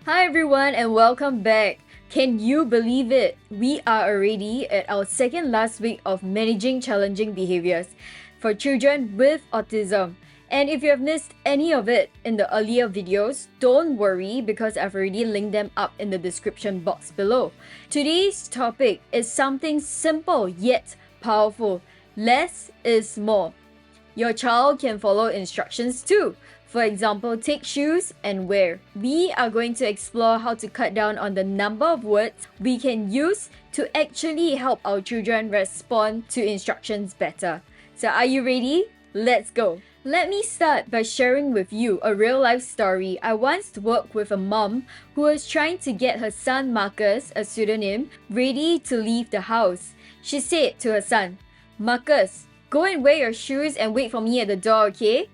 Hi everyone and welcome back. Can you believe it? We are already at our second last week of managing challenging behaviors for children with autism. And if you have missed any of it in the earlier videos, don't worry because I've already linked them up in the description box below. Today's topic is something simple yet powerful. Less is more. Your child can follow instructions too. For example, take shoes and wear. We are going to explore how to cut down on the number of words we can use to actually help our children respond to instructions better. So are you ready? Let's go. Let me start by sharing with you a real life story. I once worked with a mom who was trying to get her son Marcus, a pseudonym, ready to leave the house. She said to her son, "Marcus, go and wear your shoes and wait for me at the door, okay?"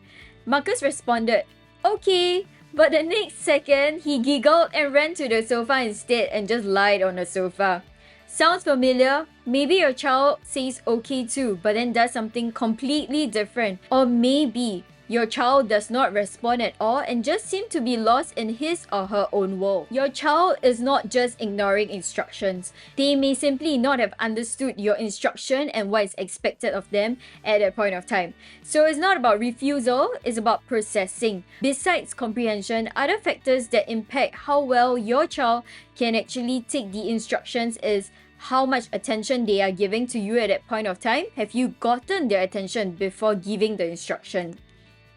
Marcus responded, "Okay," but the next second, he giggled and ran to the sofa instead and just lied on the sofa. Sounds familiar? Maybe your child says okay too, but then does something completely different. Or maybe your child does not respond at all and just seems to be lost in his or her own world. Your child is not just ignoring instructions. They may simply not have understood your instruction and what is expected of them at that point of time. So it's not about refusal, it's about processing. Besides comprehension, other factors that impact how well your child can actually take the instructions is how much attention they are giving to you at that point of time. Have you gotten their attention before giving the instruction?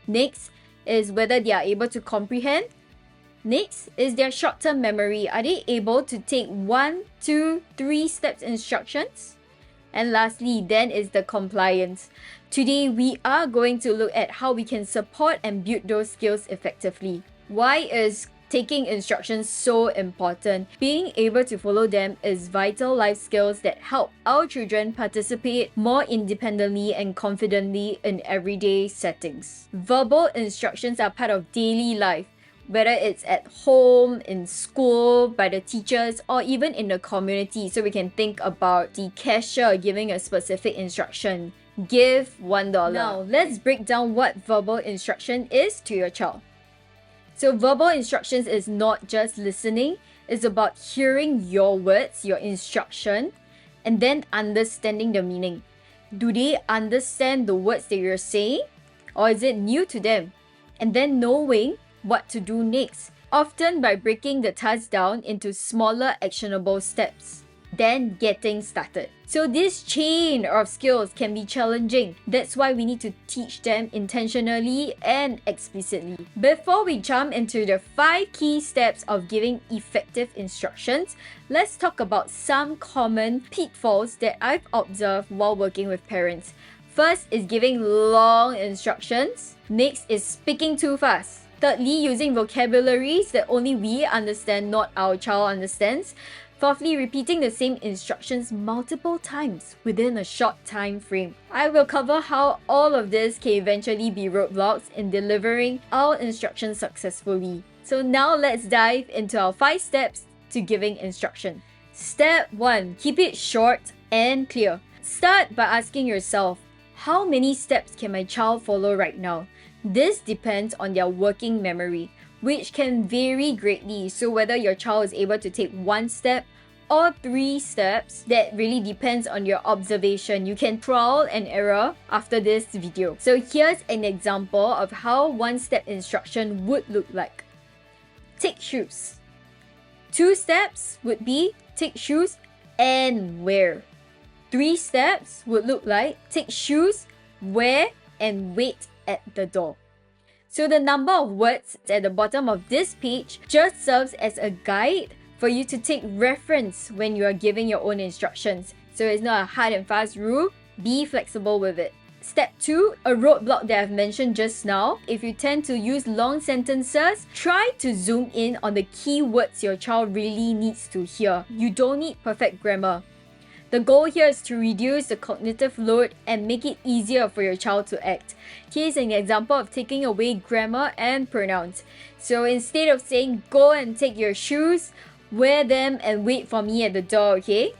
Next is whether they are able to comprehend. Next is their short-term memory. Are they able to take 1, 2, 3 steps instructions? And lastly, then is the compliance. Today, we are going to look at how we can support and build those skills effectively. Why is taking instructions so important? Being able to follow them is vital life skills that help our children participate more independently and confidently in everyday settings. Verbal instructions are part of daily life, whether it's at home, in school, by the teachers, or even in the community. So we can think about the cashier giving a specific instruction. Give $1. Now, let's break down what verbal instruction is to your child. So verbal instructions is not just listening, it's about hearing your words, your instruction, and then understanding the meaning. Do they understand the words that you're saying? Or is it new to them? And then knowing what to do next, often by breaking the task down into smaller actionable steps. Then getting started. So this chain of skills can be challenging. That's why we need to teach them intentionally and explicitly. Before we jump into the 5 key steps of giving effective instructions, let's talk about some common pitfalls that I've observed while working with parents. First is giving long instructions. Next is speaking too fast. Thirdly, using vocabularies that only we understand, not our child understands. Fourthly, repeating the same instructions multiple times within a short time frame. I will cover how all of this can eventually be roadblocks in delivering our instructions successfully. So now let's dive into our 5 steps to giving instruction. Step 1. Keep it short and clear. Start by asking yourself, how many steps can my child follow right now? This depends on their working memory, which can vary greatly. So whether your child is able to take 1 step or 3 steps, that really depends on your observation. You can trial and error after this video. So here's an example of how 1-step instruction would look like. Take shoes. 2 steps would be take shoes and wear. 3 steps would look like take shoes, wear, and wait at the door. So the number of words at the bottom of this page just serves as a guide for you to take reference when you are giving your own instructions. So it's not a hard and fast rule. Be flexible with it. Step 2, a roadblock that I've mentioned just now. If you tend to use long sentences, try to zoom in on the key words your child really needs to hear. You don't need perfect grammar. The goal here is to reduce the cognitive load and make it easier for your child to act. Here's an example of taking away grammar and pronouns. So instead of saying, "Go and take your shoes, wear them and wait for me at the door, okay?"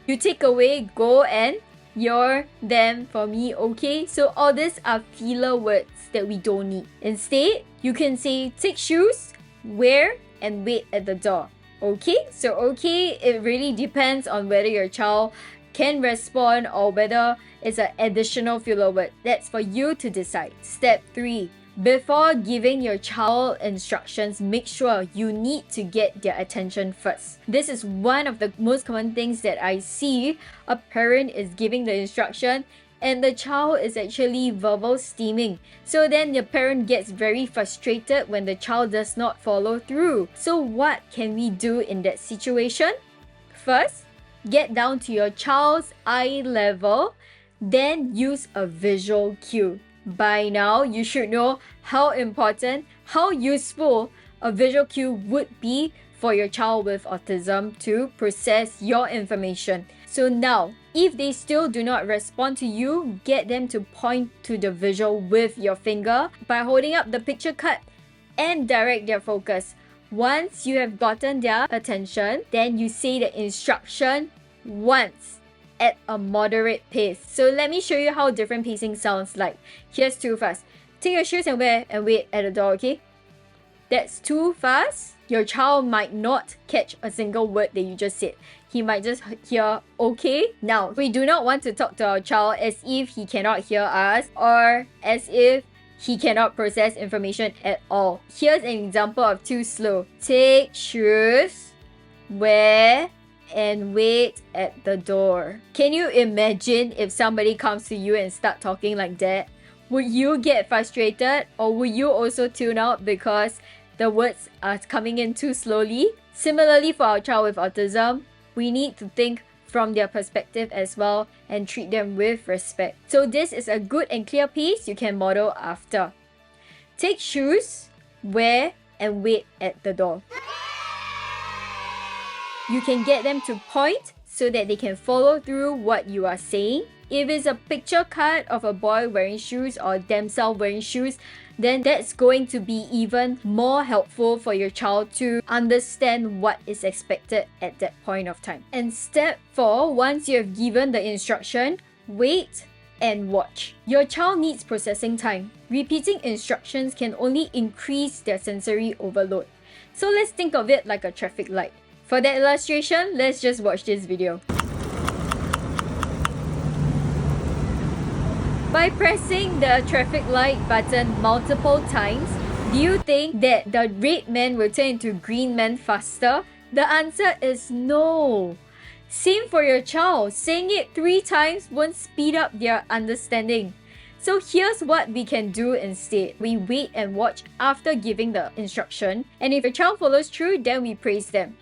You take away go and your, them, for me, okay? So all these are filler words that we don't need. Instead, you can say take shoes, wear, and wait at the door. Okay? So okay, it really depends on whether your child can respond or whether it's an additional filler word. That's for you to decide. Step 3. Before giving your child instructions, make sure you need to get their attention first. This is one of the most common things that I see. A parent is giving the instruction and the child is actually verbal steaming. So then the parent gets very frustrated when the child does not follow through. So what can we do in that situation? First, get down to your child's eye level, then use a visual cue. By now, you should know how important, how useful a visual cue would be for your child with autism to process your information. So now, if they still do not respond to you, get them to point to the visual with your finger by holding up the picture card and direct their focus. Once you have gotten their attention, then you say the instruction once at a moderate pace. So let me show you how different pacing sounds like. Here's too fast. Take your shoes and wear and wait at the door, okay? That's too fast. Your child might not catch a single word that you just said. He might just hear okay. Now, we do not want to talk to our child as if he cannot hear us or as if he cannot process information at all. Here's an example of too slow. Take shoes, wear, and wait at the door. Can you imagine if somebody comes to you and start talking like that? Would you get frustrated or would you also tune out because the words are coming in too slowly? Similarly, for our child with autism, we need to think from their perspective as well and treat them with respect. So this is a good and clear pace you can model after. Take shoes, wear, and wait at the door. You can get them to point so that they can follow through what you are saying. If it's a picture card of a boy wearing shoes or themselves wearing shoes, then that's going to be even more helpful for your child to understand what is expected at that point of time. And step 4, once you have given the instruction, wait and watch. Your child needs processing time. Repeating instructions can only increase their sensory overload. So let's think of it like a traffic light. For that illustration, let's just watch this video. By pressing the traffic light button multiple times, do you think that the red man will turn into green man faster? The answer is no. Same for your child. Saying it 3 times won't speed up their understanding. So here's what we can do instead. We wait and watch after giving the instruction, and if your child follows through, then we praise them.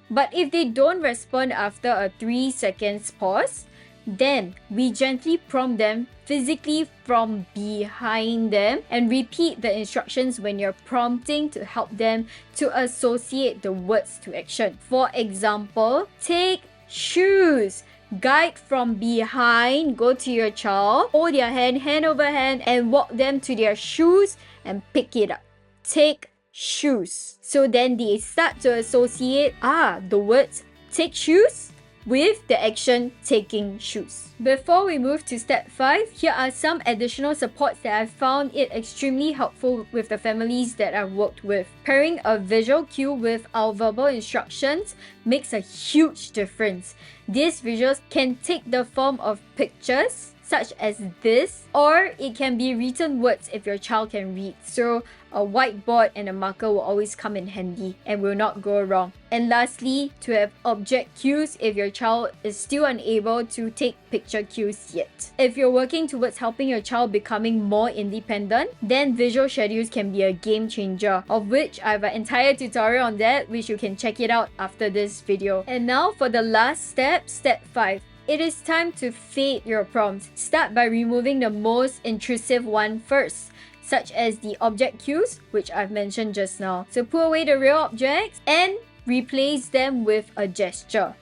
But if they don't respond after a 3 seconds pause, then we gently prompt them physically from behind them and repeat the instructions when you're prompting to help them to associate the words to action. For example, take shoes. Guide from behind, go to your child, hold their hand, hand over hand, and walk them to their shoes and pick it up. Take shoes. So then they start to associate the words take shoes with the action taking shoes. Before we move to step 5, here are some additional supports that I found it extremely helpful with the families that I've worked with. Pairing a visual cue with our verbal instructions makes a huge difference. These visuals can take the form of pictures such as this, or it can be written words if your child can read. So a whiteboard and a marker will always come in handy and will not go wrong. And lastly, to have object cues if your child is still unable to take picture cues yet. If you're working towards helping your child becoming more independent, then visual schedules can be a game changer, of which I have an entire tutorial on that, which you can check it out after this video. And now for the last step, step 5. It is time to fade your prompts. Start by removing the most intrusive one first, such as the object cues, which I've mentioned just now. So put away the real objects and replace them with a gesture.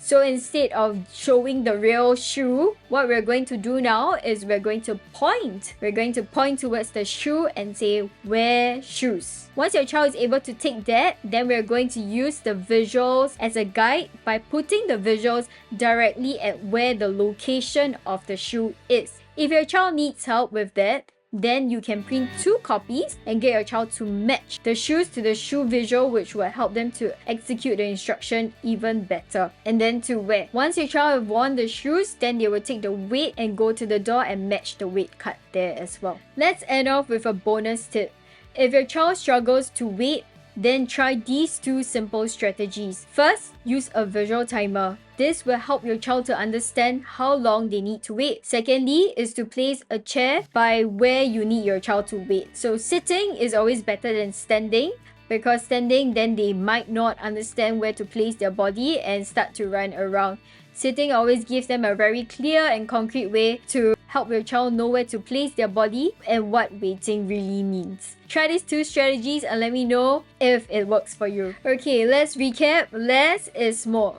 So instead of showing the real shoe, what we're going to do now is we're going to point. We're going to point towards the shoe and say, wear shoes. Once your child is able to take that, then we're going to use the visuals as a guide by putting the visuals directly at where the location of the shoe is. If your child needs help with that, Then you can print 2 copies and get your child to match the shoes to the shoe visual, which will help them to execute the instruction even better. And then to wear. Once your child have worn the shoes, then they will take the weight and go to the door and match the weight cut there as well. Let's end off with a bonus tip. If your child struggles to wait, then try these 2 simple strategies. First, use a visual timer. This will help your child to understand how long they need to wait. Secondly, is to place a chair by where you need your child to wait. So sitting is always better than standing, because standing, then they might not understand where to place their body and start to run around. Sitting always gives them a very clear and concrete way to help your child know where to place their body and what waiting really means. Try these 2 strategies and let me know if it works for you. Okay, let's recap. Less is more.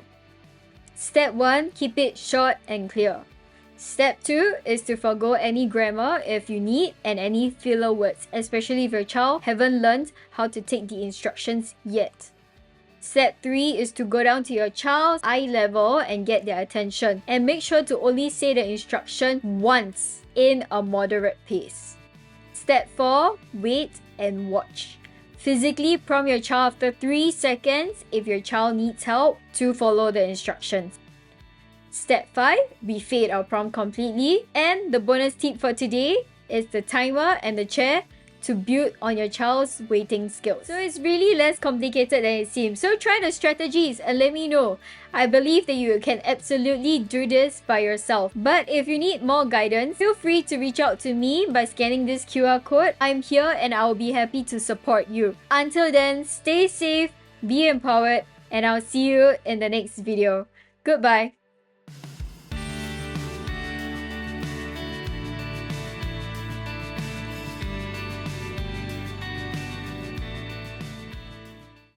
Step 1, keep it short and clear. Step 2 is to forgo any grammar if you need and any filler words, especially if your child haven't learned how to take the instructions yet. Step 3 is to go down to your child's eye level and get their attention, and make sure to only say the instruction once in a moderate pace. Step 4, wait and watch. Physically prompt your child after 3 seconds if your child needs help to follow the instructions. Step 5, we fade our prompt completely. And the bonus tip for today is the timer and the chair to build on your child's waiting skills. So it's really less complicated than it seems. So try the strategies and let me know. I believe that you can absolutely do this by yourself. But if you need more guidance, feel free to reach out to me by scanning this QR code. I'm here and I'll be happy to support you. Until then, stay safe, be empowered, and I'll see you in the next video. Goodbye.